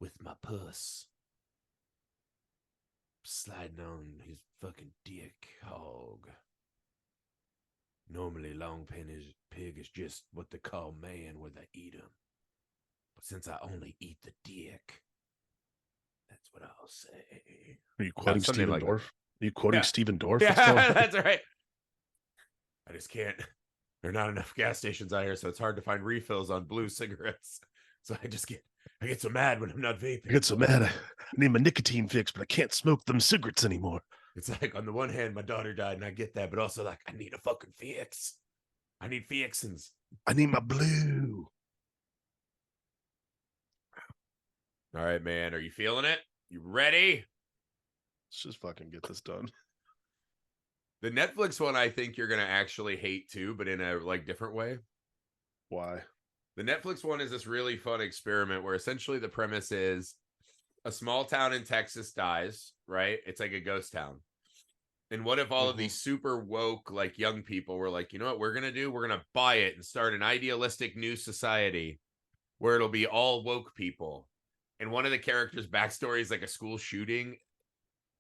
with my puss. Sliding on his fucking dick hog. Normally, long pig is just what they call man where they eat him. But since I only eat the dick, that's what I'll say. Are you quoting Stephen like Dorff? Are you quoting Stephen Dorff? Yeah, that's right. I just can't. There are not enough gas stations out here, so it's hard to find refills on blue cigarettes. So I get so mad when I'm not vaping. I get so mad. I need my nicotine fix, but I can't smoke them cigarettes anymore. It's like, on the one hand, my daughter died, and I get that, but also, like, I need a fucking fix. I need fixins. I need my blue. All right, man. Are you feeling it? You ready? Let's just fucking get this done. The Netflix one, I think you're gonna actually hate too, but in a like different way. Why? The Netflix one is this really fun experiment where essentially the premise is a small town in Texas dies, right? It's like a ghost town. And what if all of these super woke, like, young people were like, you know what we're going to do? We're going to buy it and start an idealistic new society where it'll be all woke people. And one of the characters' backstory is like a school shooting.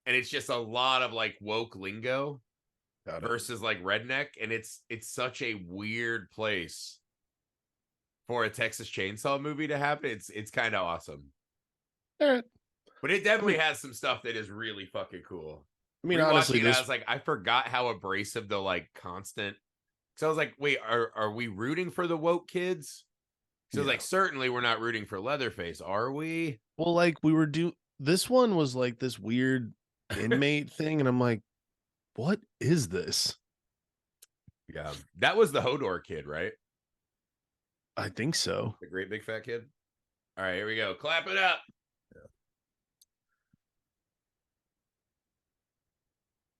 And it's just a lot of like woke lingo versus like redneck. And it's such a weird place for a Texas Chainsaw movie to happen. It's kind of awesome. But it definitely has some stuff that is really fucking cool. I mean, honestly, I was like, I forgot how abrasive the like constant. So I was like, wait, are we rooting for the woke kids? So I was like, certainly we're not rooting for Leatherface, are we? Well, like this one was like this weird inmate thing, and I'm like, what is this? Yeah, that was the Hodor kid, right? I think so. The great big fat kid. All right, here we go. Clap it up.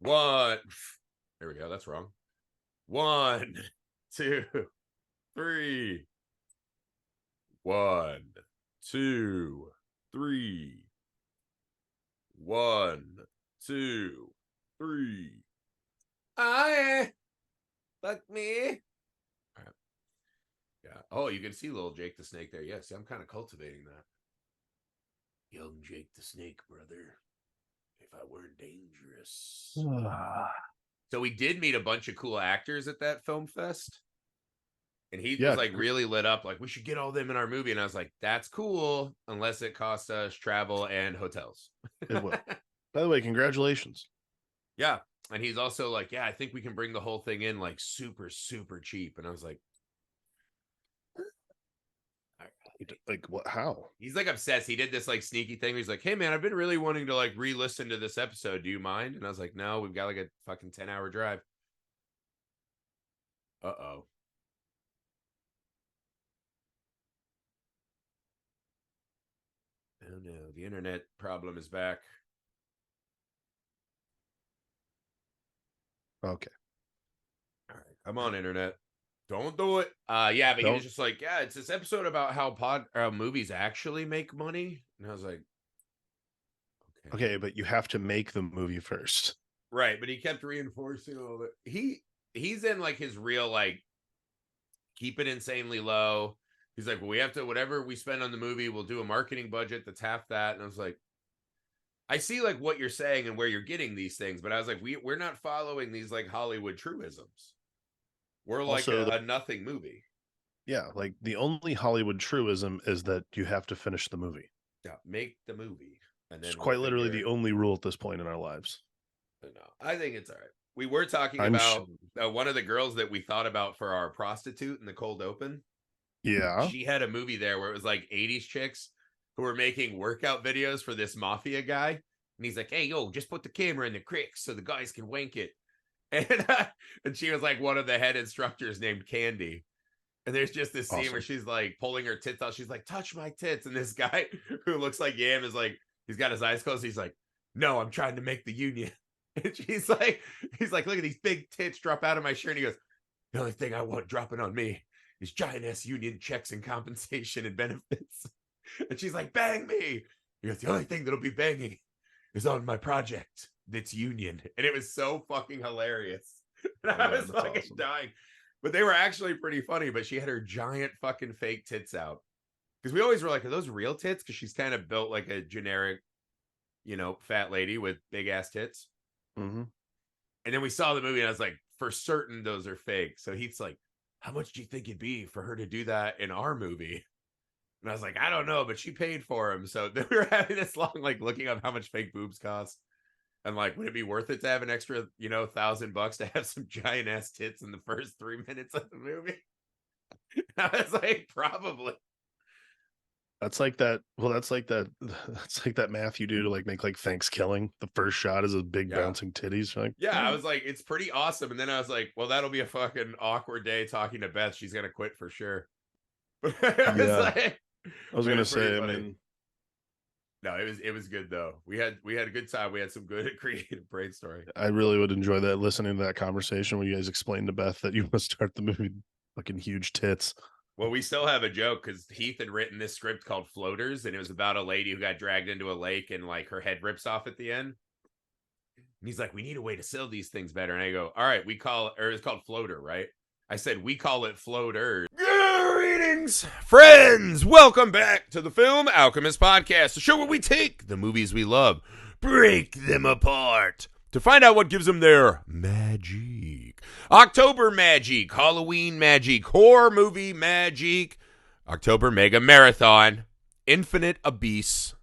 One. There we go. That's wrong. 1, 2, 3. 1, 2, 3. 1, 2, 3. I fuck me. All right. Yeah. Oh, you can see little Jake the Snake there. Yes, I'm kind of cultivating that. Young Jake the Snake, brother. If I weren't dangerous. So we did meet a bunch of cool actors at that film fest. And he was like really lit up, like, we should get all them in our movie. And I was like, that's cool, unless it costs us travel and hotels. It will. By the way, congratulations. Yeah. And he's also like, yeah, I think we can bring the whole thing in like super, super cheap. And I was like, like what? How? He's like obsessed. He did this like sneaky thing. He's like, hey man, I've been really wanting to like re-listen to this episode. Do you mind? And I was like, no, we've got like a fucking 10-hour drive. Uh-oh. Oh no, the internet problem is back. Okay. All right, come on, internet. Don't do it. Yeah, but he was just like, yeah, it's this episode about how movies actually make money. And I was like, okay, but you have to make the movie first. Right, but he kept reinforcing all that. He's in like his real like keep it insanely low. He's like, well, we have to, whatever we spend on the movie, we'll do a marketing budget that's half that. And I was like, I see like what you're saying and where you're getting these things, but I was like, we're not following these like Hollywood truisms. We're like also, a nothing movie. Yeah, like the only Hollywood truism is that you have to finish the movie. Yeah, make the movie. And then it's quite literally the only rule at this point in our lives. No, I think it's all right. We were talking about one of the girls that we thought about for our prostitute in the cold open. Yeah. She had a movie there where it was like 80s chicks who were making workout videos for this mafia guy. And he's like, hey, yo, just put the camera in the creek so the guys can wank it. And she was like one of the head instructors named Candy. And there's just this scene where she's like pulling her tits out. She's like, touch my tits. And this guy who looks like Yam is like, he's got his eyes closed. He's like, no, I'm trying to make the union. And he's like, look at these big tits drop out of my shirt. And he goes, the only thing I want dropping on me is giant ass union checks and compensation and benefits. And she's like, bang me. He goes, the only thing that'll be banging is on my project that's union. And it was so fucking hilarious. And I was fucking dying. But they were actually pretty funny. But she had her giant fucking fake tits out. Because we always were like, are those real tits? Because she's kind of built like a generic, fat lady with big ass tits. Mm-hmm. And then we saw the movie, and I was like, for certain those are fake. So he's like, how much do you think it'd be for her to do that in our movie? And I was like, I don't know, but she paid for him. So then we were having this long, like, looking up how much fake boobs cost. And like, would it be worth it to have an extra, $1,000 to have some giant ass tits in the first 3 minutes of the movie? I was like, probably. That's like that. Well, that's like that. That's like that math you do to like make like Thanksgiving. The first shot is a big Yeah. bouncing titties. You're like, Yeah, I "Oh." was like, it's pretty awesome. And then I was like, well, that'll be a fucking awkward day talking to Beth. She's gonna quit for sure. But I was Yeah. like, I was it gonna was pretty say. I funny. mean, No, it was good though. We had a good time. We had some good creative brainstorming. I really would enjoy that listening to that conversation where you guys explained to Beth that you want to start the movie fucking huge tits. Well, we still have a joke because Heath had written this script called Floaters, and it was about a lady who got dragged into a lake and like her head rips off at the end. And he's like, we need a way to sell these things better. And I go, all right, we call it, or it's called Floater, right? I said, we call it Floater. Greetings, friends. Welcome back to the Film Alchemist podcast, the show where we take the movies we love, break them apart to find out what gives them their magic. October magic, Halloween magic, horror movie magic, October Mega Marathon, Infinite Abyss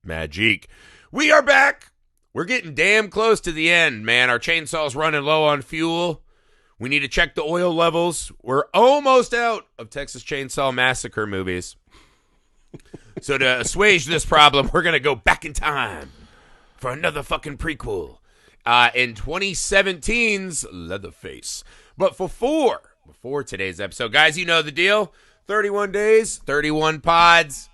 magic. We are back. We're getting damn close to the end, man. Our chainsaw's running low on fuel. We need to check the oil levels. We're almost out of Texas Chainsaw Massacre movies. So to assuage this problem, we're going to go back in time for another fucking prequel in 2017's Leatherface. But before today's episode, guys, you know the deal. 31 days, 31 pods.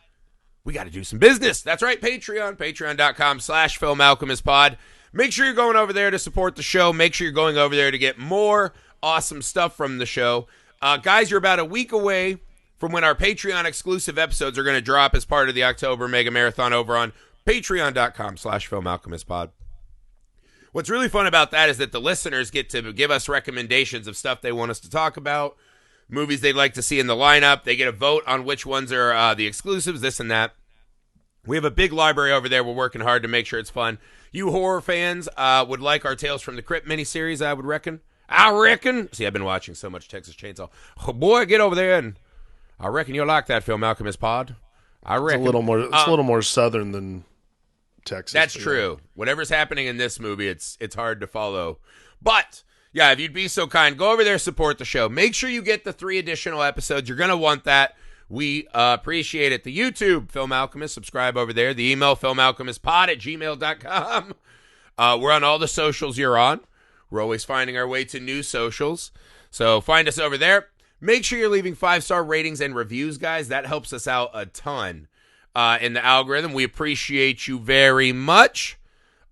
We got to do some business. That's right, Patreon. Patreon.com/FilmAlchemistPod. Make sure you're going over there to support the show. Make sure you're going over there to get more awesome stuff from the show. Guys, you're about a week away from when our Patreon exclusive episodes are going to drop as part of the October Mega Marathon over on Patreon.com/FilmAlchemistPod. What's really fun about that is that the listeners get to give us recommendations of stuff they want us to talk about, movies they'd like to see in the lineup. They get a vote on which ones are the exclusives, this and that. We have a big library over there. We're working hard to make sure it's fun. You horror fans would like our Tales from the Crypt miniseries, I would reckon. See, I've been watching so much Texas Chainsaw. Oh, boy, get over there, and I reckon you'll like that Film Alchemist pod. I reckon. It's a little more southern than Texas. That's true. Yeah. Whatever's happening in this movie, it's hard to follow. But yeah, if you'd be so kind, go over there, support the show. Make sure you get the 3 additional episodes. You're going to want that. We appreciate it. The YouTube, Film Alchemist, subscribe over there. The email, filmalchemistpod@gmail.com. We're on all the socials you're on. We're always finding our way to new socials. So find us over there. Make sure you're leaving 5-star ratings and reviews, guys. That helps us out a ton in the algorithm. We appreciate you very much.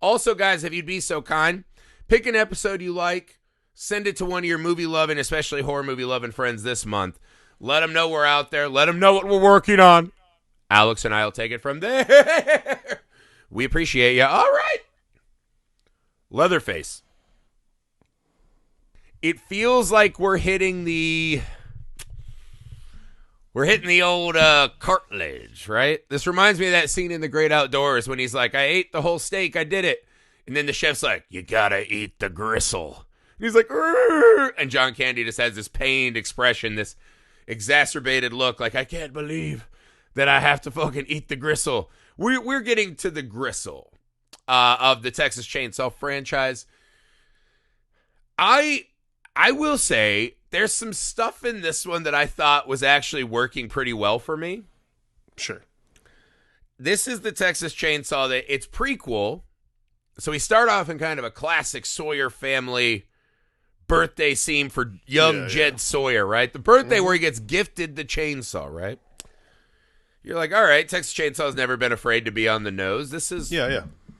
Also, guys, if you'd be so kind, pick an episode you like. Send it to one of your movie-loving, especially horror movie-loving friends this month. Let them know we're out there. Let them know what we're working on. Alex and I will take it from there. We appreciate you. All right. Leatherface. It feels like we're hitting the old cartilage, right? This reminds me of that scene in The Great Outdoors when he's like, I ate the whole steak. I did it. And then the chef's like, you gotta eat the gristle. And he's like, "Rrr!" And John Candy just has this pained expression, this exacerbated look, like, I can't believe that I have to fucking eat the gristle. We're getting to the gristle of the Texas Chainsaw franchise. I will say there's some stuff in this one that I thought was actually working pretty well for me. Sure. This is the Texas Chainsaw that it's prequel. So we start off in kind of a classic Sawyer family birthday scene for young Jed Sawyer, right? The birthday where he gets gifted the chainsaw, right? You're like, all right, Texas Chainsaw's never been afraid to be on the nose. This is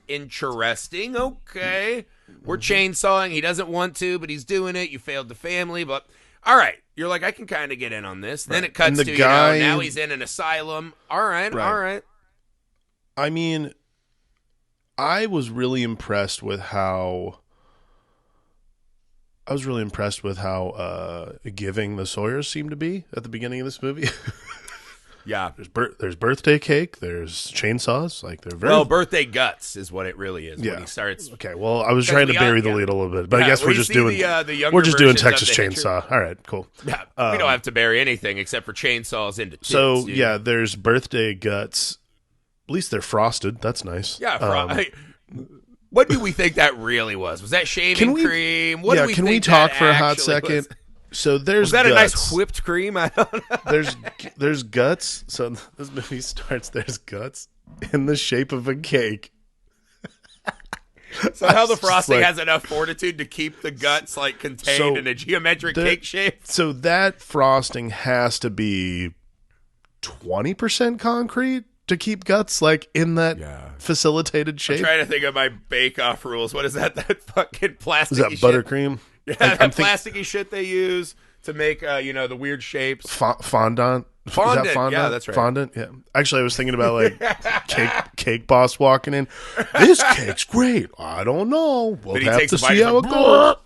interesting. Okay. We're chainsawing. He doesn't want to, but he's doing it. You failed the family, but all right. You're like, I can kind of get in on this. Right. Then it cuts to, now he's in an asylum. All right. All right. I mean, I was really impressed with how giving the Sawyers seemed to be at the beginning of this movie. Yeah. There's birthday cake. There's chainsaws. Like they're very Well, birthday guts is what it really is. Yeah. When he starts. Okay. Well, I was trying to bury the lead a little bit, but I guess we're just doing the younger we're just doing versions of Texas the Chainsaw. All right. Cool. Yeah, we don't have to bury anything except for chainsaws into tits. So dude. yeah, there's birthday guts. At least they're frosted. That's nice. Yeah. What do we think that really was? Was that shaving cream? What do we can think we talk that for a hot actually second? was? So there's Was that guts. a nice whipped cream? I don't know. There's guts. So this movie starts. There's guts in the shape of a cake. So how the frosting has enough fortitude to keep the guts like contained So in a geometric cake shape? So that frosting has to be 20% concrete to keep guts like in that facilitated shape. I'm trying to think of my bake-off rules. What is that? That fucking plastic. Is that buttercream? Yeah, like, that plasticky shit they use to make the weird shapes. Fondant. Is that fondant? Yeah, that's right. Fondant. Yeah. Actually, I was thinking about like cake boss walking in. This cake's great. I don't know. We'll have to see how it goes.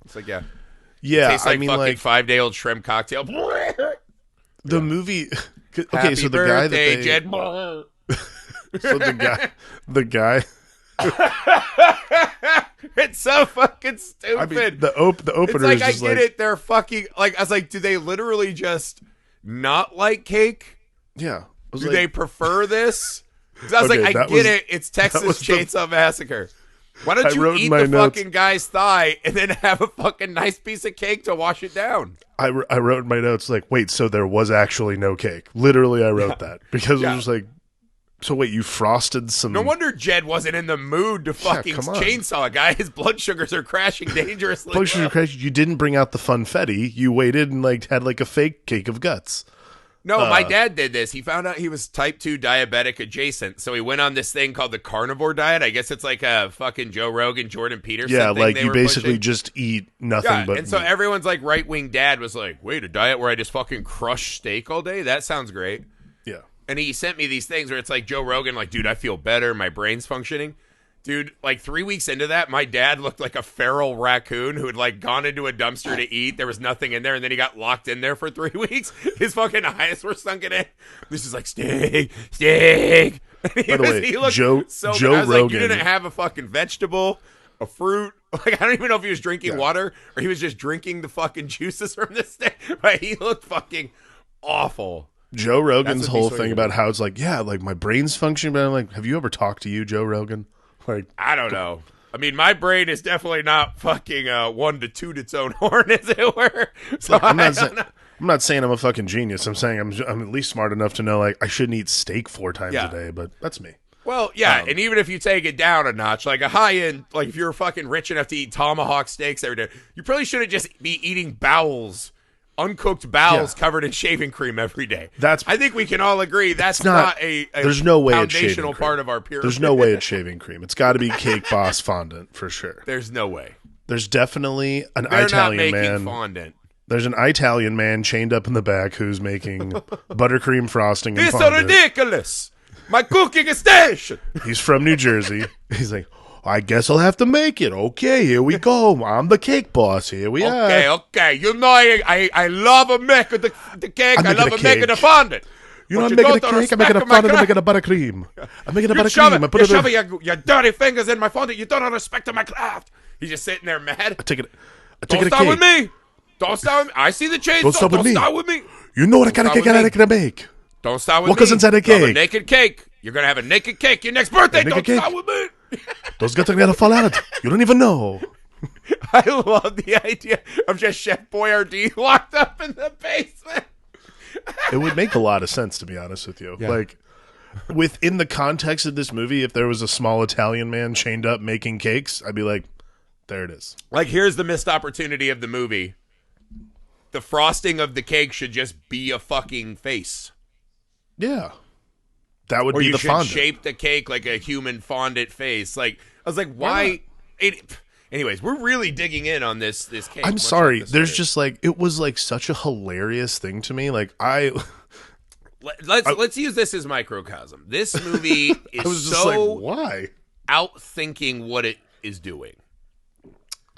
It's like yeah. Yeah, It tastes like I mean, fucking like 5-day-old shrimp cocktail. the movie. Okay, Happy so the guy that birthday, they, Jed. so the guy. It's so fucking stupid. I mean, the opener it's like is I just get it. They're fucking like. I was like, do they literally just not like cake? Yeah. Do they prefer this? Because I was like, I get it. It's Texas Chainsaw Massacre. Why don't you eat the fucking guy's thigh and then have a fucking nice piece of cake to wash it down? I wrote in my notes like, wait, so there was actually no cake. Literally, I wrote that because it was like, so wait, you frosted some. No wonder Jed wasn't in the mood to fucking chainsaw a guy. His blood sugars are crashing dangerously. Blood sugars crashing. You didn't bring out the funfetti. You waited and like had like a fake cake of guts. No, my dad did this. He found out he was type 2 diabetic adjacent, so he went on this thing called the carnivore diet. I guess it's like a fucking Joe Rogan, Jordan Peterson thing. Yeah, like they you were basically pushing. just eat nothing but and so meat. everyone's like right-wing dad was like, wait, a diet where I just fucking crush steak all day? That sounds great. Yeah. And he sent me these things where it's like Joe Rogan, like, dude, I feel better. My brain's functioning. Dude, like 3 weeks into that, my dad looked like a feral raccoon who had like gone into a dumpster to eat. There was nothing in there, and then he got locked in there for 3 weeks. His fucking eyes were sunken in. This is like steak. By the way, Joe Rogan, Rogan, you didn't have a fucking vegetable, a fruit. Like I don't even know if he was drinking water or he was just drinking the fucking juices from this thing. But he looked fucking awful. Joe Rogan's whole thing about how it's like, yeah, like my brain's functioning, but I'm like, have you ever talked to Joe Rogan? Like, I don't know. I mean, my brain is definitely not fucking one to toot its own horn, as it were. So look, I'm not saying I'm a fucking genius. I'm saying I'm at least smart enough to know like I shouldn't eat steak 4 times a day, but that's me. Well, yeah, and even if you take it down a notch, like a high end, like if you're fucking rich enough to eat tomahawk steaks every day, you probably shouldn't just be eating bowels. Uncooked bowels covered in shaving cream every day. I think we can all agree that's not a there's no way foundational part of our pyramid. There's no way it's shaving cream. It's got to be Cake Boss fondant for sure. There's no way. There's definitely an They're Italian not making man. Fondant. There's an Italian man chained up in the back who's making buttercream frosting and This is fondant. ridiculous. My cooking station. He's from New Jersey. He's like, I guess I'll have to make it. Okay, here we go. I'm the cake boss. Here we are. Okay. You know, I love making the cake. I love making the fondant. You know, I'm making a cake. I'm making a fondant. I'm making a buttercream. I'm making a buttercream. You're shoving your dirty fingers in my fondant. You don't have respect to my craft. He's just sitting there mad. I take it. Don't start with me. Don't start with me. I see the chains. Don't start with me. You know what kind of cake I'm gonna make. Don't start with what me. What goes inside a cake? A naked cake. You're gonna have a naked cake your next birthday. Don't start with me. Those guts are gonna fall out. You don't even know. I love the idea of just Chef Boyardee locked up in the basement. It would make a lot of sense, to be honest with you. Yeah. Like, within the context of this movie, if there was a small Italian man chained up making cakes, I'd be like, there it is. Like, here's the missed opportunity of the movie. The frosting of the cake should just be a fucking face. Yeah. That would be the fondant. Or you should shape the cake like a human fondant face. Like, I was like, why? Anyways, we're really digging in on this cake. I'm sorry. There's just like, it was like such a hilarious thing to me. Like, let's use this as microcosm. This movie is I was just like, why? Outthinking what it is doing.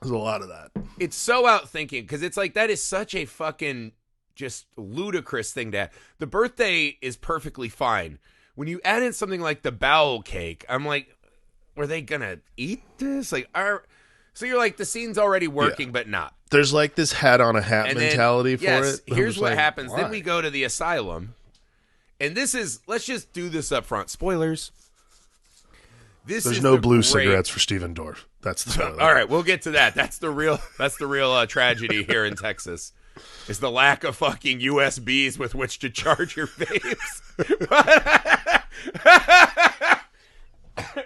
There's a lot of that. It's so outthinking because it's like that is such a fucking just ludicrous thing to add. The birthday is perfectly fine. When you add in something like the bowel cake, I'm like, were they gonna eat this? Like, so you're like, the scene's already working, but not. There's like this hat on a hat mentality for it. Here's what happens. Why? Then we go to the asylum, and this is, let's just do this up front. Spoilers. There's no blue cigarettes for Steven Dorff. That's the spoiler. All right, we'll get to that. That's the real tragedy here in Texas. Is the lack of fucking USBs with which to charge your vapes.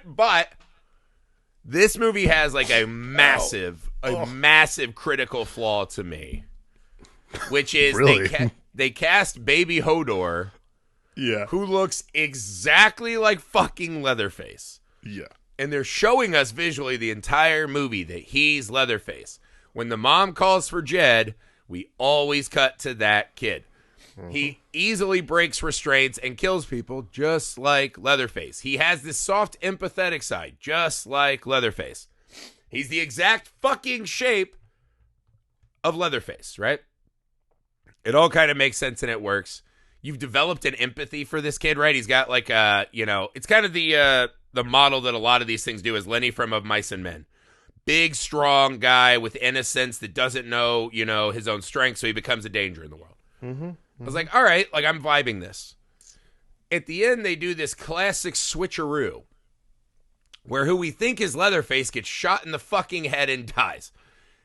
But this movie has like a massive critical flaw to me, which is really? they cast Baby Hodor, who looks exactly like fucking Leatherface. Yeah. And they're showing us visually the entire movie that he's Leatherface. When the mom calls for Jed, we always cut to that kid. Mm-hmm. He easily breaks restraints and kills people just like Leatherface. He has this soft, empathetic side, just like Leatherface. He's the exact fucking shape of Leatherface, right? It all kind of makes sense and it works. You've developed an empathy for this kid, right? He's got like it's kind of the model that a lot of these things do, is Lenny from Of Mice and Men. Big, strong guy with innocence that doesn't know, his own strength, so he becomes a danger in the world. Mm-hmm. I was like, all right, like I'm vibing this. At the end, they do this classic switcheroo where who we think is Leatherface gets shot in the fucking head and dies.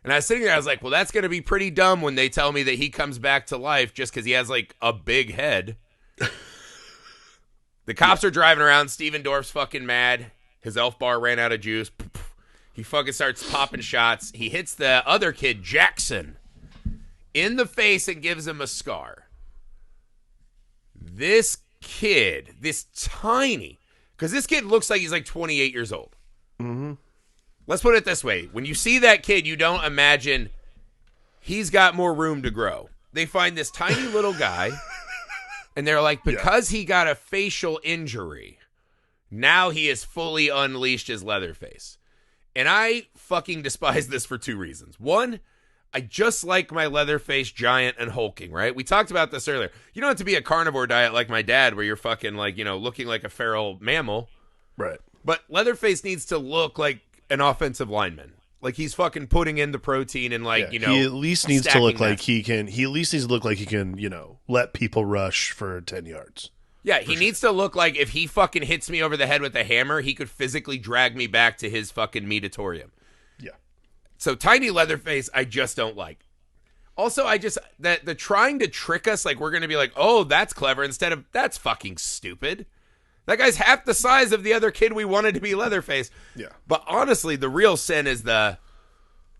And I was sitting there, I was like, well, that's going to be pretty dumb when they tell me that he comes back to life just because he has like a big head. The cops are driving around. Steven Dorff's fucking mad. His elf bar ran out of juice. He fucking starts popping shots. He hits the other kid, Jackson, in the face and gives him a scar. This kid, this tiny, because this kid looks like he's like 28 years old. Mm-hmm. Let's put it this way. When you see that kid, you don't imagine he's got more room to grow. They find this tiny little guy, and they're like, because he got a facial injury, now he is fully unleashed as Leatherface. And I fucking despise this for two reasons. One, I just like my Leatherface giant and hulking, right? We talked about this earlier. You don't have to be a carnivore diet like my dad where you're fucking like, looking like a feral mammal. Right. But Leatherface needs to look like an offensive lineman. Like he's fucking putting in the protein and like, he at least needs to look like he at least needs to look like he can, let people rush for 10 yards. Yeah, he needs to look like if he fucking hits me over the head with a hammer, he could physically drag me back to his fucking meatatorium. Yeah. So tiny Leatherface, I just don't like. Also, the trying to trick us like we're going to be like, oh, that's clever, instead of that's fucking stupid. That guy's half the size of the other kid we wanted to be Leatherface. Yeah. But honestly, the real sin is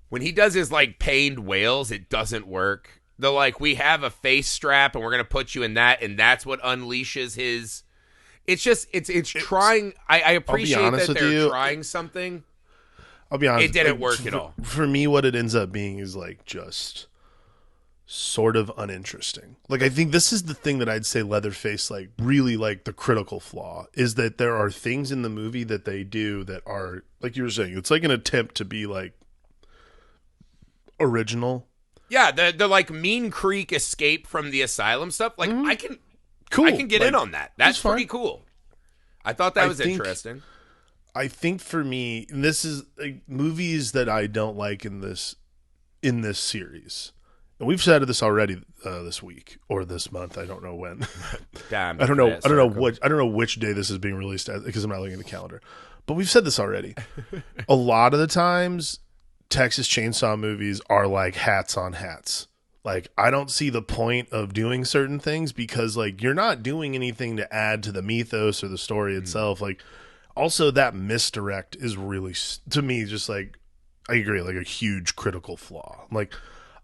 when he does his like pained wails, it doesn't work. The like, we have a face strap and we're going to put you in that, and that's what unleashes his. It's just, it's trying. I appreciate that they're trying something. I'll be honest. It didn't work at all. For me, what it ends up being is like just sort of uninteresting. Like, I think this is the thing that I'd say Leatherface, like, really like the critical flaw is that there are things in the movie that they do that are, like you were saying, it's like an attempt to be like original. Yeah, the like Mean Creek escape from the asylum stuff. Like I can get in on that. That's pretty cool. I thought that was interesting. I think for me, and this is like, movies that I don't like in this series. And we've said this already this week or this month. I don't know when. Damn, I don't know which day this is being released because I'm not looking at the calendar. But we've said this already. A lot of the times, Texas Chainsaw movies are like hats on hats. Like, I don't see the point of doing certain things because, like, you're not doing anything to add to the mythos or the story itself. Like, also that misdirect is really, to me, just like, I agree, like a huge critical flaw. Like,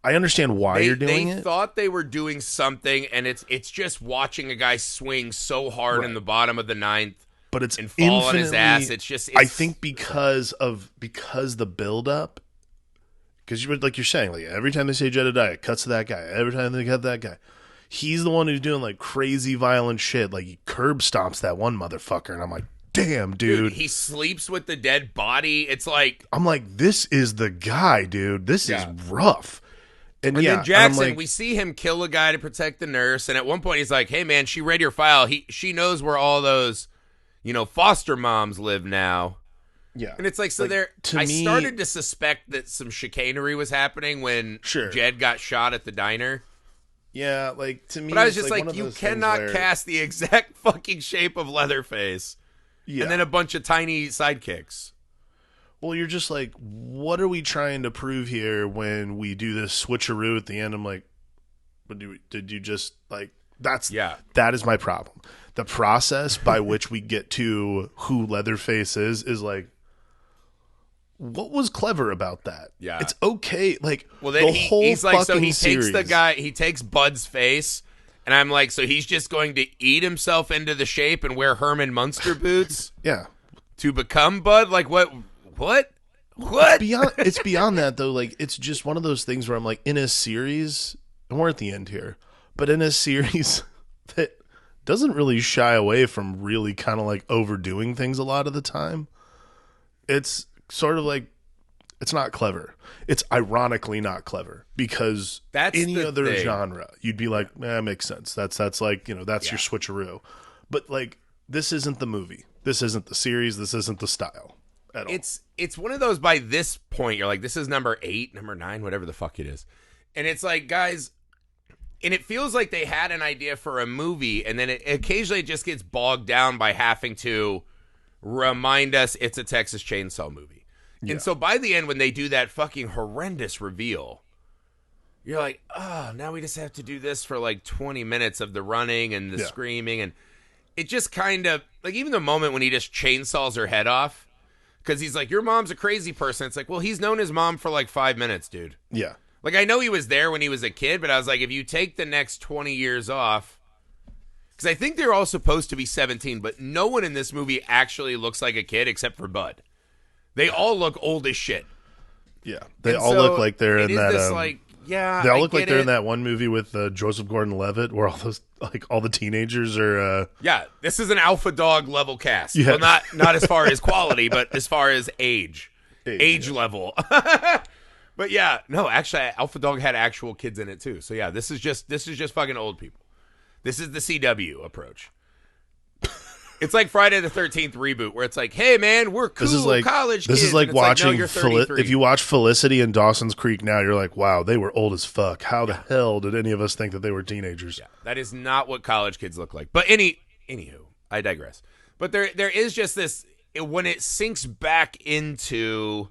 I understand why you're doing it. They thought they were doing something, and it's just watching a guy swing so hard in the bottom of the ninth, but it's and fall on his ass. I think because the build up. Because you're saying, like, every time they say Jedediah, it cuts to that guy. Every time they cut that guy. He's the one who's doing, like, crazy violent shit. Like, he curb stomps that one motherfucker. And I'm like, damn, dude. He sleeps with the dead body. It's like... I'm like, this is the guy, dude. This is rough. And then Jackson, we see him kill a guy to protect the nurse, and at one point he's like, "Hey man, she read your file. She knows where all those, foster moms live now." Yeah. And it's like, so there, I started to suspect that some chicanery was happening when Jed got shot at the diner. Yeah, like, to me, but I was just like you cannot cast the exact fucking shape of Leatherface, and then a bunch of tiny sidekicks. Well, you're just like, what are we trying to prove here when we do this switcheroo at the end? I'm like, did you just, like, that is my problem. The process by which we get to who Leatherface is like, what was clever about that? Yeah. It's okay. Like, well, then he's like, so he series. he takes Bud's face, and I'm like, so he's just going to eat himself into the shape and wear Herman Munster boots? Yeah. To become Bud? Like, what? It's beyond that, though. Like, it's just one of those things where I'm like, in a series, and we're at the end here, but in a series that doesn't really shy away from really kind of like overdoing things a lot of the time, it's sort of like, it's not clever. It's ironically not clever, because any other genre, you'd be like, makes sense. That's like, that's your switcheroo. But like, this isn't the movie. This isn't the series. This isn't the style. It's one of those, by this point, you're like, this is number 8, number 9, whatever the fuck it is. And it's like, guys, and it feels like they had an idea for a movie, and then it occasionally just gets bogged down by having to remind us it's a Texas Chainsaw movie. Yeah. And so by the end, when they do that fucking horrendous reveal, you're like, oh, now we just have to do this for like 20 minutes of the running and the screaming. And it just kind of, like, even the moment when he just chainsaws her head off, because he's like, your mom's a crazy person. It's like, well, he's known his mom for like 5 minutes, dude. Yeah. Like, I know he was there when he was a kid, but I was like, if you take the next 20 years off, because I think they're all supposed to be 17, but no one in this movie actually looks like a kid except for Bud. They all look old as shit. Yeah. They all look like they're in that. They all look like they're in that one movie with Joseph Gordon-Levitt where all the teenagers are. Yeah, this is an Alpha Dog level cast. Yeah. Well, not as far as quality, but as far as age level. But yeah, no, actually, Alpha Dog had actual kids in it too. So yeah, this is just fucking old people. This is the CW approach. It's like Friday the 13th reboot, where it's like, hey man, we're cool college kids. This is like watching, no, if you watch Felicity and Dawson's Creek now, you're like, wow, they were old as fuck. How the hell did any of us think that they were teenagers? Yeah, that is not what college kids look like. But anywho, I digress. But there is just this, when it sinks back into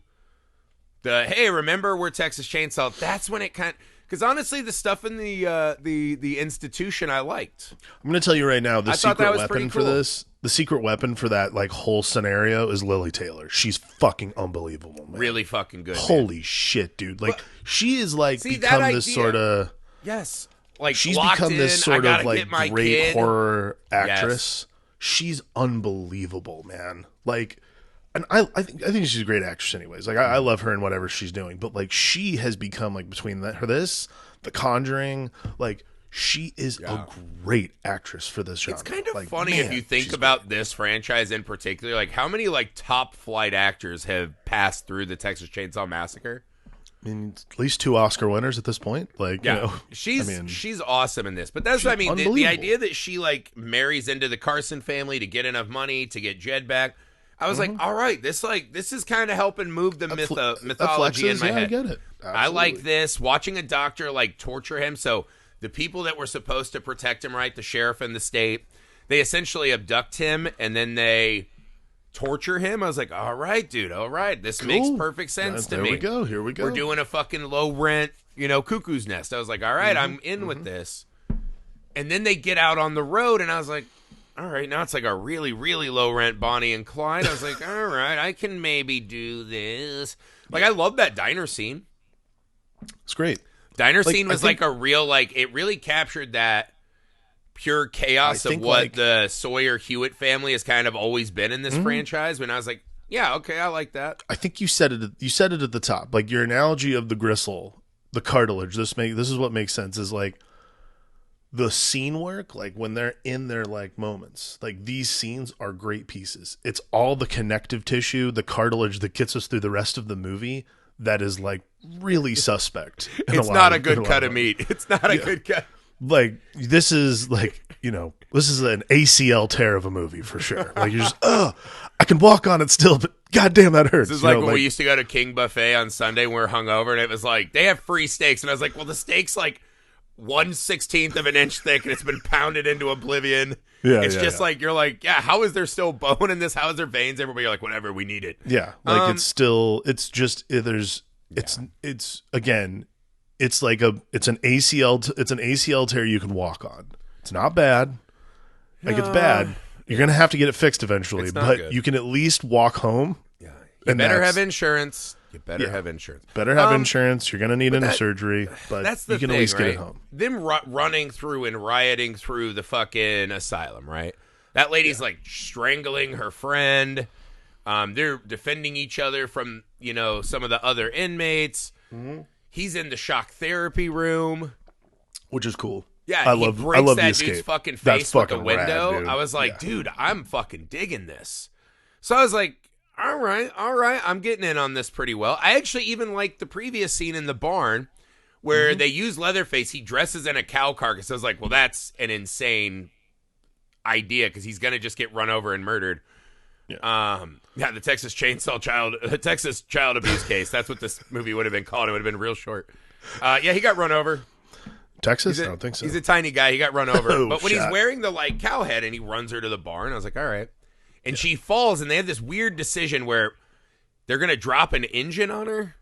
the, hey, remember we're Texas Chainsaw, that's when it kind of, because honestly, the stuff in the institution I liked. I'm going to tell you right now, the secret weapon for this, the secret weapon for that like whole scenario is Lily Taylor. She's fucking unbelievable, man. Really fucking good. Holy shit, dude! Like, she is like become this sort of like she's become this sort of like great horror actress. Yes. She's unbelievable, man. Like. And I think she's a great actress anyways. Like, I love her and whatever she's doing. But, like, she has become, like, between The Conjuring, like, she is a great actress for this genre. It's kind of funny if you think about this franchise in particular. Like, how many, like, top-flight actors have passed through the Texas Chainsaw Massacre? I mean, at least 2 Oscar winners at this point. Like, she's awesome in this. But that's what I mean. The idea that she, like, marries into the Carson family to get enough money to get Jed back. I was like, all right, this is kind of helping move the mythology in my head. I get it. Absolutely. I like this. Watching a doctor like torture him. So the people that were supposed to protect him, right, the sheriff and the state, they essentially abduct him and then they torture him. I was like, all right, dude, all right. This makes perfect sense to me. Here we go. We're doing a fucking low rent, cuckoo's nest. I was like, all right, I'm in with this. And then they get out on the road and I was like, all right, now it's like a really, really low rent Bonnie and Clyde. I was like, all right, I can maybe do this. Like, I love that diner scene. It's great. Diner scene was like a real, like, it really captured that pure chaos of what the Sawyer Hewitt family has kind of always been in this franchise. When I was like, yeah, okay, I like that. I think you said it. You said it at the top. Like, your analogy of the gristle, the cartilage. This is what makes sense. Is like. The scene work, like when they're in their like moments, like these scenes are great pieces. It's all the connective tissue, the cartilage that gets us through the rest of the movie that is like really suspect. It's not a good cut of meat. It's not a good cut. Like this is like, this is an ACL tear of a movie for sure. Like you're just, I can walk on it still, but goddamn, that hurts. This is like when we used to go to King Buffet on Sunday when we were hungover, and it was like, they have free steaks. And I was like, well, the steak's like 1/16 of an inch thick, and it's been pounded into oblivion. Yeah, it's just like, you're like, yeah, how is there still bone in this? How is there veins everywhere? You're like, whatever, we need it. Yeah, like it's still, it's just, there's, it's again, it's like it's an ACL tear you can walk on. It's not bad. Like it's bad. You're gonna have to get it fixed eventually, but good. You can at least walk home. Yeah, you better have insurance. You better have insurance. Better have insurance. You're gonna need a surgery, but that's the you can thing, at least right? get it home. Them running through and rioting through the fucking asylum, right? That lady's like strangling her friend. They're defending each other from some of the other inmates. Mm-hmm. He's in the shock therapy room, which is cool. Yeah, I love that the dude's fucking face with the window. Rad, I was like, dude, I'm fucking digging this. So I was like, all right, I'm getting in on this pretty well. I actually even liked the previous scene in the barn where they use Leatherface. He dresses in a cow carcass. I was like, well, that's an insane idea because he's gonna just get run over and murdered. Yeah, the Texas child abuse case. That's what this movie would have been called. It would have been real short. Yeah, he got run over. Texas? I don't think so. He's a tiny guy. He got run over. But when he's wearing the cow head and he runs her to the barn, I was like, all right. And she falls, and they have this weird decision where they're going to drop an engine on her.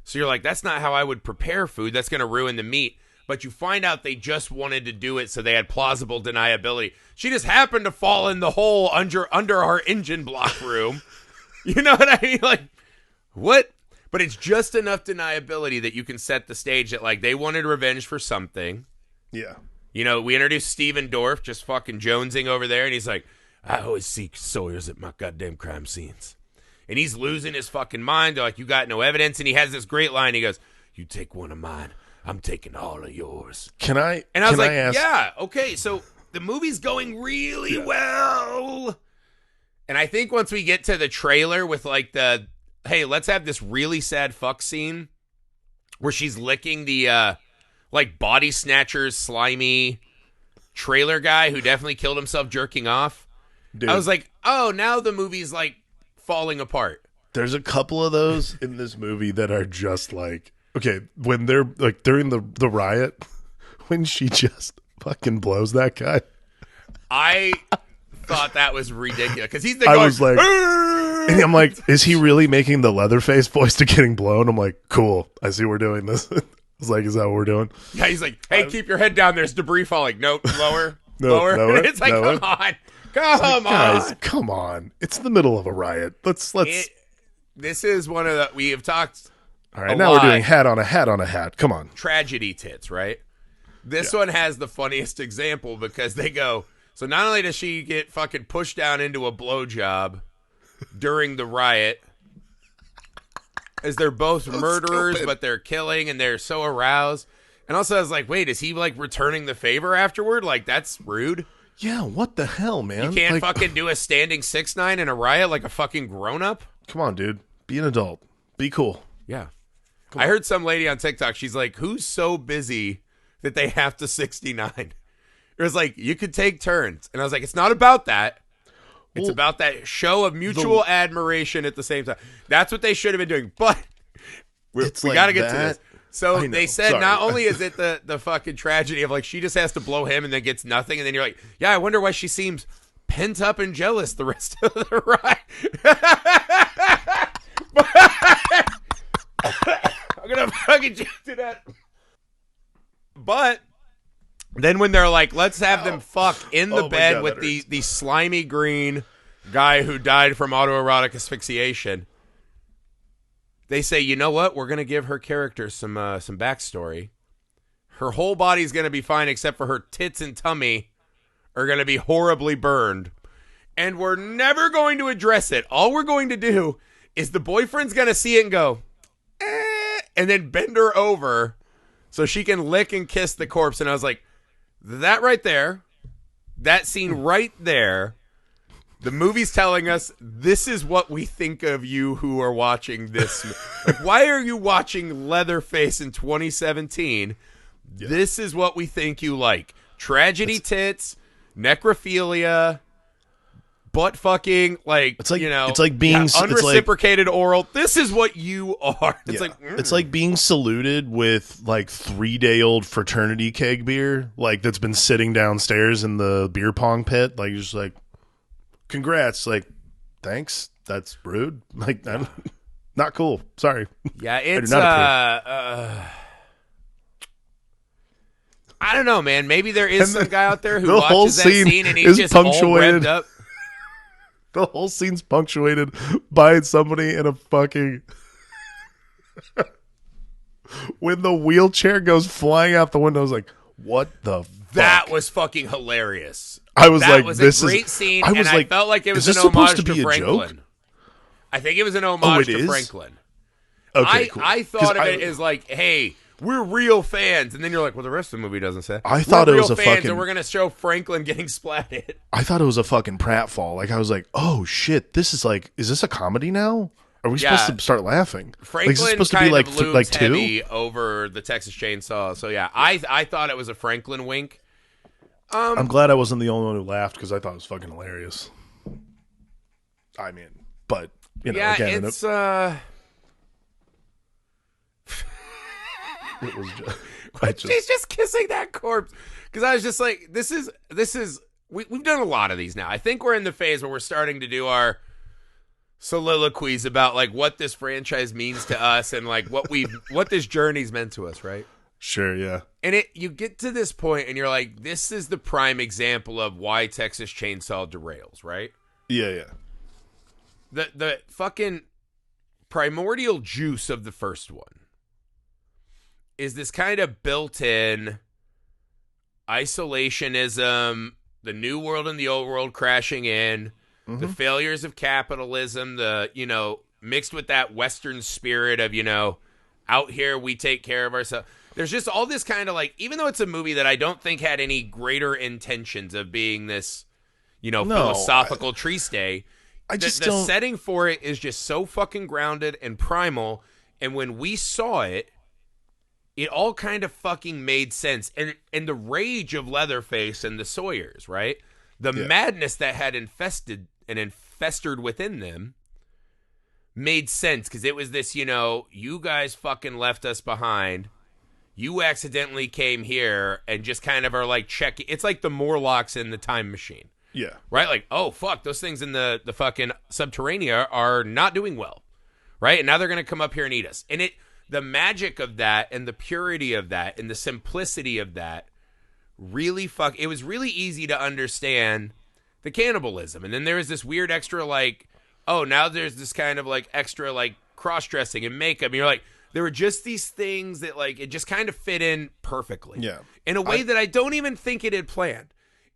So you're like, that's not how I would prepare food. That's going to ruin the meat. But you find out they just wanted to do it so they had plausible deniability. She just happened to fall in the hole under our engine block room. You know what I mean? Like, what? But it's just enough deniability that you can set the stage that, they wanted revenge for something. Yeah. We introduced Steven Dorff just fucking jonesing over there, and he's like, I always seek Sawyers at my goddamn crime scenes. And he's losing his fucking mind. They're like, you got no evidence. And he has this great line. He goes, you take one of mine, I'm taking all of yours. Can I? And I was like, yeah, okay. So the movie's going really well. And I think once we get to the trailer with hey, let's have this really sad fuck scene where she's licking the body snatchers, slimy trailer guy who definitely killed himself jerking off. Dude. I was like, oh, now the movie's falling apart. There's a couple of those in this movie that are just okay, when they're during the riot, when she just fucking blows that guy. I thought that was ridiculous because he's the guy. I was like, and I'm like, is he really making the Leatherface voice to getting blown? I'm like, cool. I see we're doing this. I was like, is that what we're doing? Yeah, he's like, hey, keep your head down. There's debris falling. Nope, lower, lower. It's like, come on. Guys, come on. It's the middle of a riot. Let's. This is one of the, we have talked. All right, now we're doing hat on a hat on a hat. Come on. Tragedy tits, right? This one has the funniest example because they go, so not only does she get fucking pushed down into a blowjob during the riot, as they're both murderers, but they're killing and they're so aroused. And also I was like, wait, is he returning the favor afterward? That's rude. Yeah, what the hell, man? You can't fucking do a standing 6'9" in a riot like a fucking grown-up? Come on, dude. Be an adult. Be cool. Yeah. I heard some lady on TikTok, she's like, who's so busy that they have to 69? It was like, you could take turns. And I was like, it's not about that. It's about that show of mutual admiration at the same time. That's what they should have been doing. But we got to get to this. So they said not only is it the fucking tragedy of she just has to blow him and then gets nothing. And then you're like, yeah, I wonder why she seems pent up and jealous the rest of the ride. I'm going to fucking get to that. But then when they're like, let's have them fuck in the bed with the slimy green guy who died from autoerotic asphyxiation, they say, you know what? We're going to give her character some backstory. Her whole body's going to be fine except for her tits and tummy are going to be horribly burned. And we're never going to address it. All we're going to do is the boyfriend's going to see it and go, and then bend her over so she can lick and kiss the corpse. And I was like, that right there, that scene right there The movie's telling us this is what we think of you who are watching this. Like, why are you watching Leatherface in 2017? Yeah. This is what we think you like. Tragedy tits, necrophilia, butt fucking, like, it's like, you know, it's like being unreciprocated oral. This is what you are. It's it's like being saluted with like 3-day-old fraternity keg beer, like that's been sitting downstairs in the beer pong pit. Like, you're just like, congrats. Like, thanks. That's rude. Like, not cool. Sorry. Yeah, it's I don't know, man. Maybe there is some guy out there who watches that scene and he's just all revved up. The whole scene's punctuated by somebody in a fucking... when the wheelchair goes flying out the window, I was like, what the fuck? That was fucking hilarious. I was that like, was this a great is... scene, I was and like, I felt like it was an homage to Franklin. I think it was an homage to Franklin. Okay, cool. I thought of it as like, hey... We're real fans, and then you're like, well, the rest of the movie doesn't say. I thought it was a fucking, and we're gonna show Franklin getting splatted. I thought it was a fucking pratfall. Like, I was like, oh shit, this is like, is this a comedy now? Are we supposed to start laughing? Franklin like, is it supposed kind to be of looms like two? Heavy over the Texas Chainsaw. So yeah, I thought it was a Franklin wink. I'm glad I wasn't the only one who laughed because I thought it was fucking hilarious. I mean, but you know, again, it's it was she's just kissing that corpse, because I was just like, this is we've done a lot of these now. I think we're in the phase where we're starting to do our soliloquies about like what this franchise means to us and like what this journey's meant to us, right? Sure, yeah. And you get to this point and you're like, this is the prime example of why Texas Chainsaw derails, right? Yeah. The fucking primordial juice of the first one is this kind of built-in isolationism, the new world and the old world crashing in, the failures of capitalism, mixed with that Western spirit of, out here we take care of ourselves. There's just all this kind of like, even though it's a movie that I don't think had any greater intentions of being this, philosophical tree stay, the setting for it is just so fucking grounded and primal. And when we saw it, it all kind of fucking made sense. And the rage of Leatherface and the Sawyers, right? The madness that had infested and infestered within them made sense, because it was this, you guys fucking left us behind. You accidentally came here and just kind of are like checking. It's like the Morlocks in the Time Machine. Yeah. Right? Like, oh, fuck, those things in the fucking Subterranea are not doing well. Right? And now they're going to come up here and eat us. And the magic of that and the purity of that and the simplicity of that really it was really easy to understand the cannibalism. And then there was this weird extra like, oh, now there's this kind of like extra like cross-dressing and makeup. And you're like, there were just these things that like, it just kind of fit in perfectly. Yeah. In a way that I don't even think it had planned.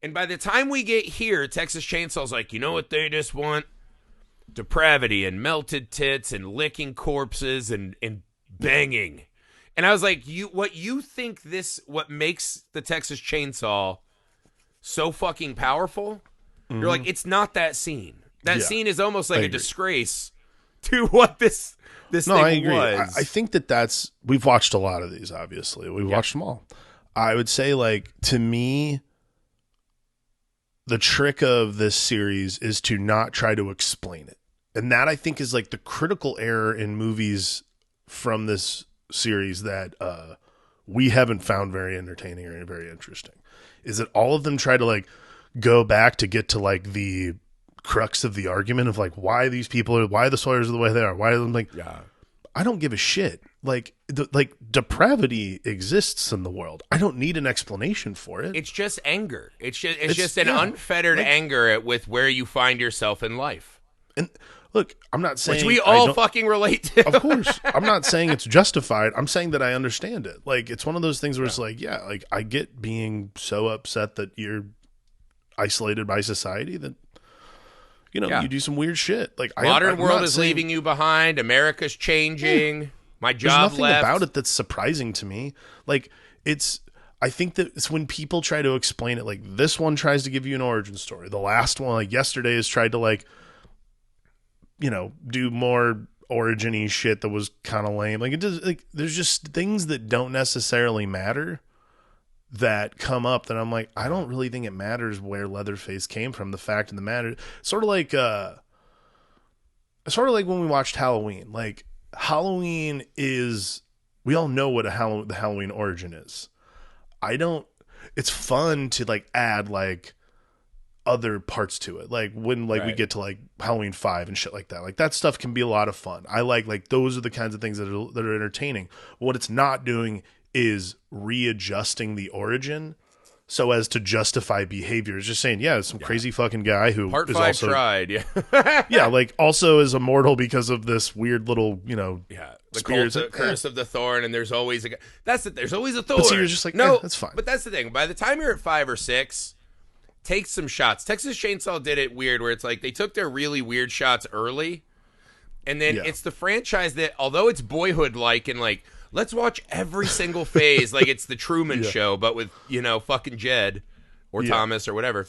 And by the time we get here, Texas Chainsaw's like, you know what they just want? Depravity and melted tits and licking corpses and banging. And I was like, what makes the Texas Chainsaw so fucking powerful? You're like, it's not that scene. That scene is almost like a disgrace to what this thing I agree. was. I think we've watched a lot of these, obviously. We've watched them all. I would say, like, to me, the trick of this series is to not try to explain it. And that, I think, is like the critical error in movies from this series that we haven't found very entertaining or very interesting, is that all of them try to like go back to get to like the crux of the argument of like why the Sawyers are the way they are. Why I'm like, I don't give a shit. Like depravity exists in the world. I don't need an explanation for it. It's just anger. It's just an unfettered anger with where you find yourself in life. And look, I'm not saying... Which we all fucking relate to. Of course. I'm not saying it's justified. I'm saying that I understand it. Like, it's one of those things where it's like, like, I get being so upset that you're isolated by society that, you do some weird shit. Like, Modern world is leaving you behind. America's changing. My job There's nothing left. about it that's surprising to me. Like, it's... I think that it's when people try to explain it, like this one tries to give you an origin story. The last one, like yesterday, has tried to like, do more origin-y shit that was kind of lame. Like it does, like there's just things that don't necessarily matter that come up that I'm like, I don't really think it matters where Leatherface came from. The fact of the matter, sort of like when we watched Halloween. Like Halloween is, we all know what the Halloween origin is. It's fun to like add like other parts to it. Like when we get to like Halloween 5 and shit like that. Like that stuff can be a lot of fun. I like those are the kinds of things that are entertaining. What it's not doing is readjusting the origin so as to justify behavior. It's just saying, some crazy fucking guy who Part is 5 also tried, like also is immortal because of this weird little, the spirits. Curse of the Thorn, and there's always a guy. There's always a Thorn. But so you're just like, no, that's fine. But that's the thing. By the time you're at 5 or 6, take some shots. Texas Chainsaw did it weird, where it's like they took their really weird shots early, and then it's the franchise that, although it's Boyhood-like and like, let's watch every single phase like it's the Truman Show, but with, fucking Jed or Thomas or whatever.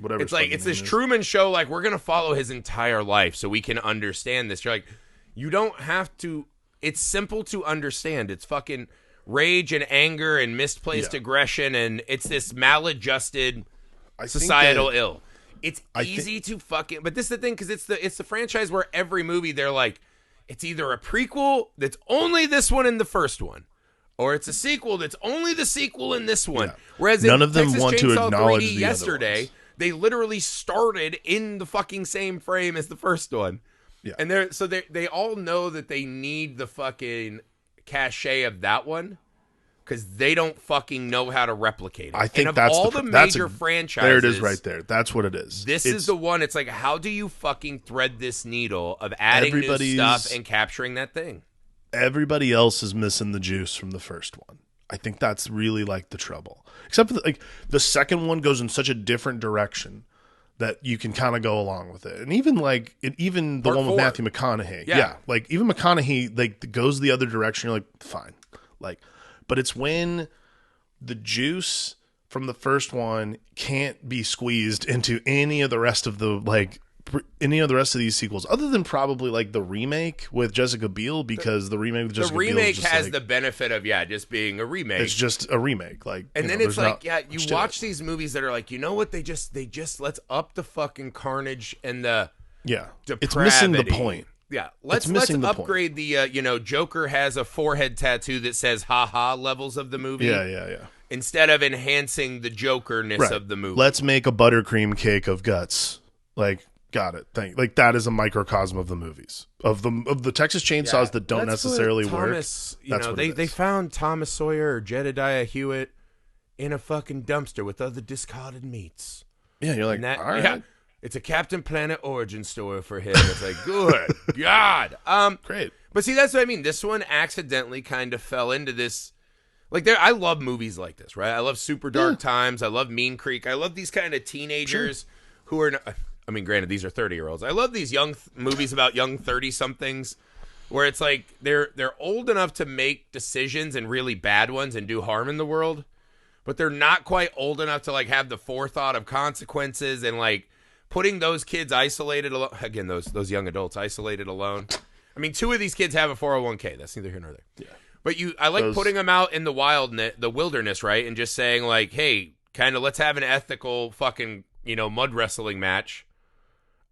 It's like, it's this Truman Show, like, we're going to follow his entire life so we can understand this. You're like, you don't have to, it's simple to understand. It's fucking rage and anger and misplaced aggression, and it's this maladjusted societal ill. It's easy to fucking, but this is the thing, because it's the franchise where every movie they're like, it's either a prequel that's only this one and the first one, or it's a sequel that's only the sequel in this one. Yeah. Whereas none of them Texas want Chainsaw to acknowledge 3D the yesterday, other ones. They literally started in the fucking same frame as the first one. Yeah. And they all know that they need the fucking cachet of that one, because they don't fucking know how to replicate it. I think and that's all the major franchises. There it is right there. That's what it is. This is the one. It's like, how do you fucking thread this needle of adding new stuff and capturing that thing? Everybody else is missing the juice from the first one. I think that's really like the trouble. Except for the second one goes in such a different direction that you can kind of go along with it. And even the Part one with 4. Matthew McConaughey. Yeah. Like even McConaughey like goes the other direction. You're like, fine. Like, but it's when the juice from the first one can't be squeezed into any of the rest of these sequels, other than probably like the remake with Jessica Biel, because the remake with Jessica Biel, the remake has the benefit of just being a remake. It's just a remake, like, and then it's like, you watch these movies that are like, you know what, they just let's up the fucking carnage and the depravity. It's missing the point. Yeah, let's upgrade the Joker has a forehead tattoo that says "ha ha" levels of the movie. Yeah. Instead of enhancing the Jokerness of the movie, let's make a buttercream cake of guts. Like, got it. Like that is a microcosm of the movies of the Texas Chainsaws that don't necessarily work. They found Thomas Sawyer or Jedediah Hewitt in a fucking dumpster with other discarded meats. Yeah, you're like, all right. Yeah. It's a Captain Planet origin story for him. It's like, good God. Great. But see, that's what I mean. This one accidentally kind of fell into this. Like, I love movies like this, right? I love Super Dark Times. I love Mean Creek. I love these kind of teenagers who are, I mean, granted, these are 30-year-olds. I love these young movies about young 30-somethings where it's like they're old enough to make decisions, and really bad ones, and do harm in the world, but they're not quite old enough to like have the forethought of consequences, and like putting those kids isolated alone. Again, those young adults isolated alone. I mean, 2 of these kids have a 401k. That's neither here nor there. Yeah. But I like putting them out in the wilderness, right? And just saying like, hey, kind of let's have an ethical fucking, mud wrestling match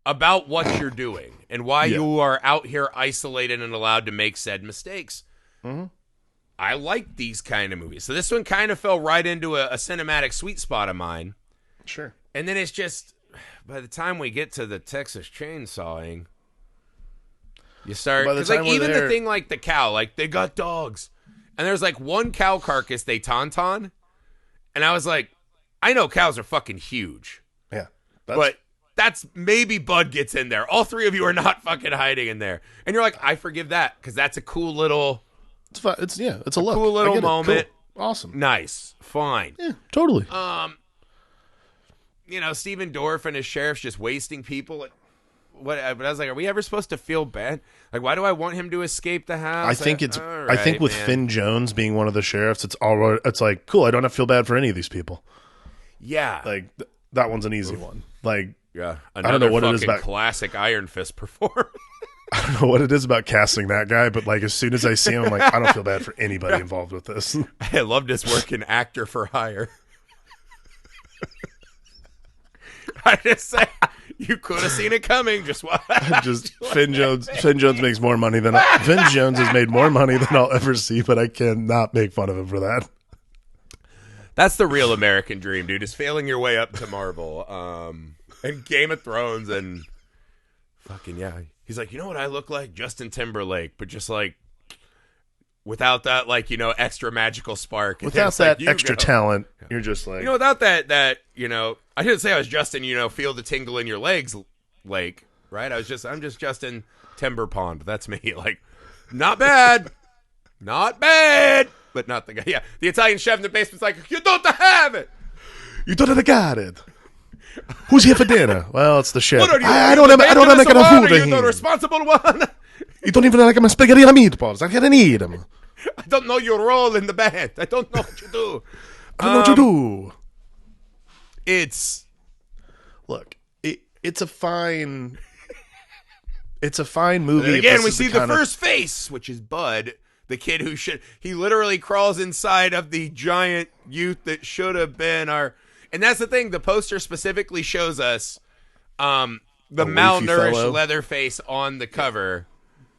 about what you're doing and why you are out here isolated and allowed to make said mistakes. Mm-hmm. I like these kind of movies. So this one kind of fell right into a cinematic sweet spot of mine. Sure. And then it's just, by the time we get to the Texas chainsawing, you start, because like even the thing like the cow, like they got dogs, and there's like one cow carcass they tauntaun, and I was like, I know cows are fucking huge, but that's maybe Bud gets in there. All 3 of you are not fucking hiding in there, and you're like, I forgive that because that's a cool little. It's fun. It's a look. Cool little moment. Cool. Awesome. Nice. Fine. Yeah, totally. Stephen Dorff and his sheriff's just wasting people. But I was like, are we ever supposed to feel bad? Like, why do I want him to escape the house? I think I think with Finn Jones being one of the sheriffs, it's like, cool, I don't have to feel bad for any of these people. Yeah. Like, that one's an easy one. Like, yeah. I don't know what it is about classic Iron Fist performance. I don't know what it is about casting that guy, but like as soon as I see him, I'm like, I don't feel bad for anybody involved with this. I loved his work in Actor for Hire. I just say you could have seen it coming. Just Finn Jones. Finn Jones makes more money than Finn Jones has made more money than I'll ever see, but I cannot make fun of him for that. That's the real American dream, dude. Is failing your way up to Marvel, and Game of Thrones, and fucking yeah. He's like, you know what I look like? Justin Timberlake, but just like without that, like, you know, extra magical spark. Without that extra talent, you're just like, you know, without that, you know, I didn't say I was Justin, you know, feel the tingle in your legs, like, right? I'm just Justin Timber Pond. That's me. Like, not bad, but not the guy. Yeah, the Italian chef in the basement's like, you don't have it. You don't have got it. Who's here for dinner? Well, it's the chef. I don't make enough food. You're the responsible one. You don't even like my spaghetti and meatballs. I can't eat them. I don't know your role in the band. I don't know what you do. I don't know what you do. It's a fine movie. And again, we see the first face, which is Bud, the kid he literally crawls inside of the giant youth that should have been our. And that's the thing. The poster specifically shows us the malnourished Leatherface on the cover.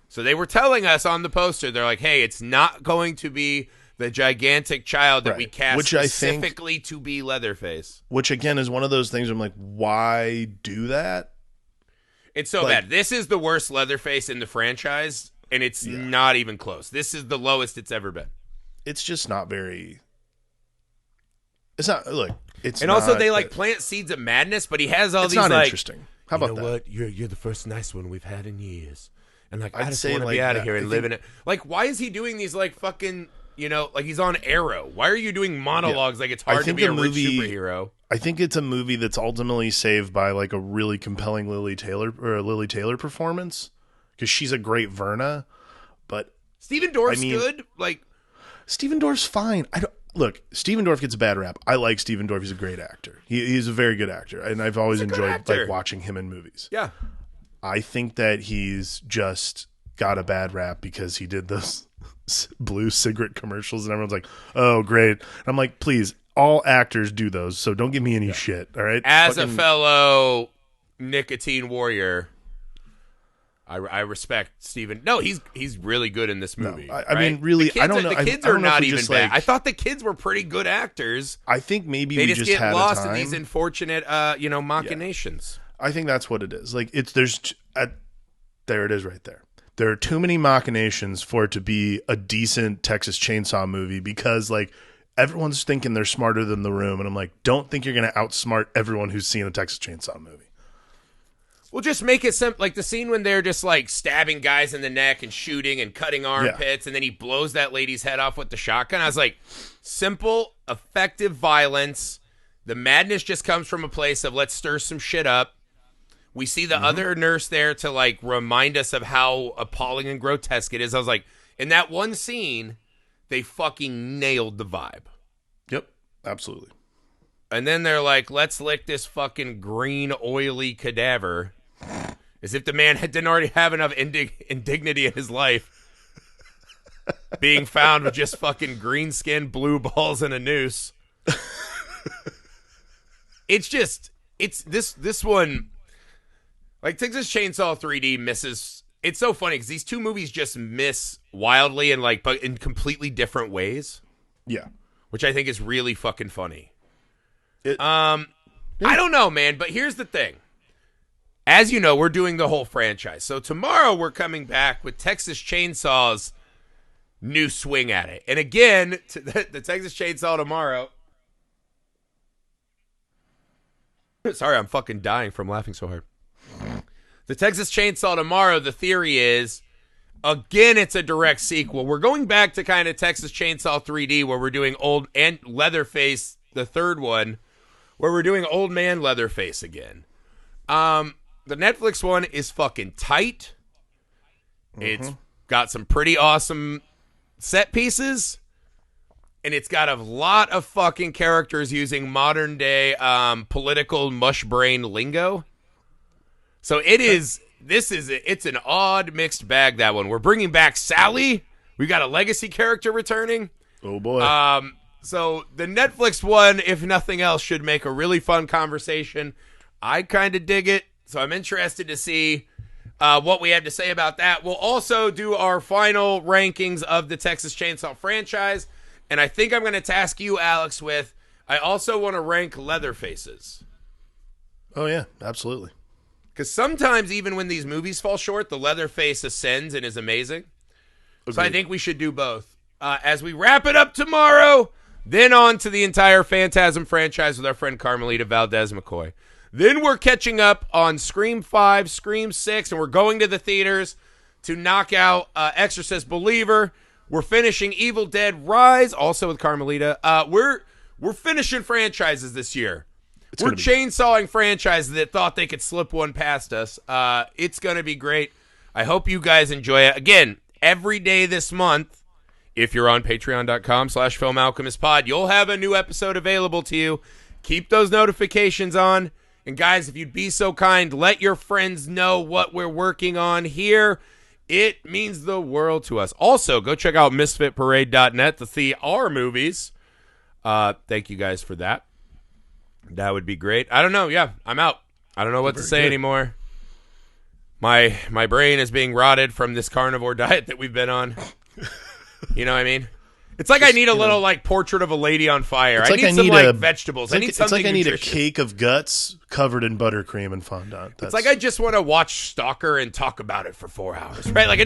So they were telling us on the poster, they're like, hey, it's not going to be the gigantic child that we cast specifically to be Leatherface. Which, again, is one of those things where I'm like, why do that? It's so bad. This is the worst Leatherface in the franchise, and it's not even close. This is the lowest it's ever been. It's just not very... It's not... Look... And also, they like plant seeds of madness, but he has all these like. It's not interesting. How about that? What? You're the first nice one we've had in years, and like I just want to be out of here and live in it. Like, why is he doing these like fucking? You know, like he's on Arrow. Why are you doing monologues like it's hard to be a rich superhero? I think it's a movie that's ultimately saved by like a really compelling Lily Taylor performance because she's a great Verna, but Stephen Dorff's good. Like Stephen Dorff's fine. Look, Stephen Dorff gets a bad rap. I like Stephen Dorff. He's a great actor. He's a very good actor, and I've always enjoyed like watching him in movies. Yeah, I think that he's just got a bad rap because he did those blue cigarette commercials, and everyone's like, "Oh, great!" And I'm like, "Please, all actors do those, so don't give me any shit." All right. As a fellow nicotine warrior, I respect Steven. No, he's really good in this movie. No, I mean, really, I don't know. The kids are not even bad. I thought the kids were pretty good actors. I think maybe they we just get lost in these unfortunate, machinations. I think that's what it is. Like there it is right there. There are too many machinations for it to be a decent Texas Chainsaw movie because like everyone's thinking they're smarter than the room, and I'm like, don't think you're going to outsmart everyone who's seen a Texas Chainsaw movie. Well, just make it simple. Like the scene when they're just like stabbing guys in the neck and shooting and cutting armpits, and then he blows that lady's head off with the shotgun. I was like, simple, effective violence. The madness just comes from a place of let's stir some shit up. We see the other nurse there to like remind us of how appalling and grotesque it is. I was like, in that one scene, they fucking nailed the vibe. Yep, absolutely. And then they're like, let's lick this fucking green, oily cadaver. As if the man didn't already have enough indignity in his life. Being found with just fucking green skin, blue balls, and a noose. It's this one. Like, Texas Chainsaw 3D misses. It's so funny because these two movies just miss wildly and like, but in completely different ways. Yeah. Which I think is really fucking funny. I don't know, man, but here's the thing. As you know, we're doing the whole franchise. So tomorrow we're coming back with Texas Chainsaw's new swing at it. And again, the Texas Chainsaw tomorrow. Sorry, I'm fucking dying from laughing so hard. The Texas Chainsaw tomorrow, the theory is, again, it's a direct sequel. We're going back to kind of Texas Chainsaw 3D where we're doing old and Leatherface, the third one, where we're doing old man Leatherface again. the Netflix one is fucking tight. Mm-hmm. It's got some pretty awesome set pieces. And it's got a lot of fucking characters using modern day political mush brain lingo. So it's an odd mixed bag, that one. We're bringing back Sally. We got a legacy character returning. Oh boy. So the Netflix one, if nothing else, should make a really fun conversation. I kind of dig it. So I'm interested to see what we have to say about that. We'll also do our final rankings of the Texas Chainsaw franchise. And I think I'm going to task you, Alex, with I also want to rank Leatherfaces. Oh, yeah, absolutely. Because sometimes even when these movies fall short, the Leatherface ascends and is amazing. Agreed. So I think we should do both. As we wrap it up tomorrow, then on to the entire Phantasm franchise with our friend Carmelita Valdez-McCoy. Then we're catching up on Scream 5, Scream 6, and we're going to the theaters to knock out Exorcist Believer. We're finishing Evil Dead Rise, also with Carmelita. We're finishing franchises this year. We're chainsawing franchises that thought they could slip one past us. It's going to be great. I hope you guys enjoy it. Again, every day this month, if you're on patreon.com/filmalchemistpod, you'll have a new episode available to you. Keep those notifications on. And guys, if you'd be so kind, let your friends know what we're working on here. It means the world to us. Also, go check out misfitparade.net to see our movies. Thank you guys for that. That would be great. I don't know. Yeah, I'm out. I don't know what to say anymore. My brain is being rotted from this carnivore diet that we've been on. You know what I mean? It's like I need a little like portrait of a lady on fire. I need some vegetables. I need something. It's like I need a cake of guts covered in buttercream and fondant. It's like I just want to watch Stalker and talk about it for 4 hours, right? Like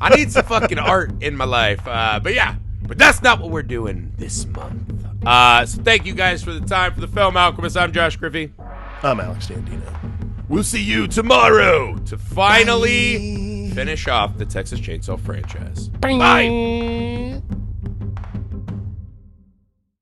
I need some fucking art in my life. But that's not what we're doing this month. So thank you guys for the time for the Film Alchemist. I'm Josh Griffey. I'm Alex Dandino. We'll see you tomorrow to finally finish off the Texas Chainsaw franchise. Bye.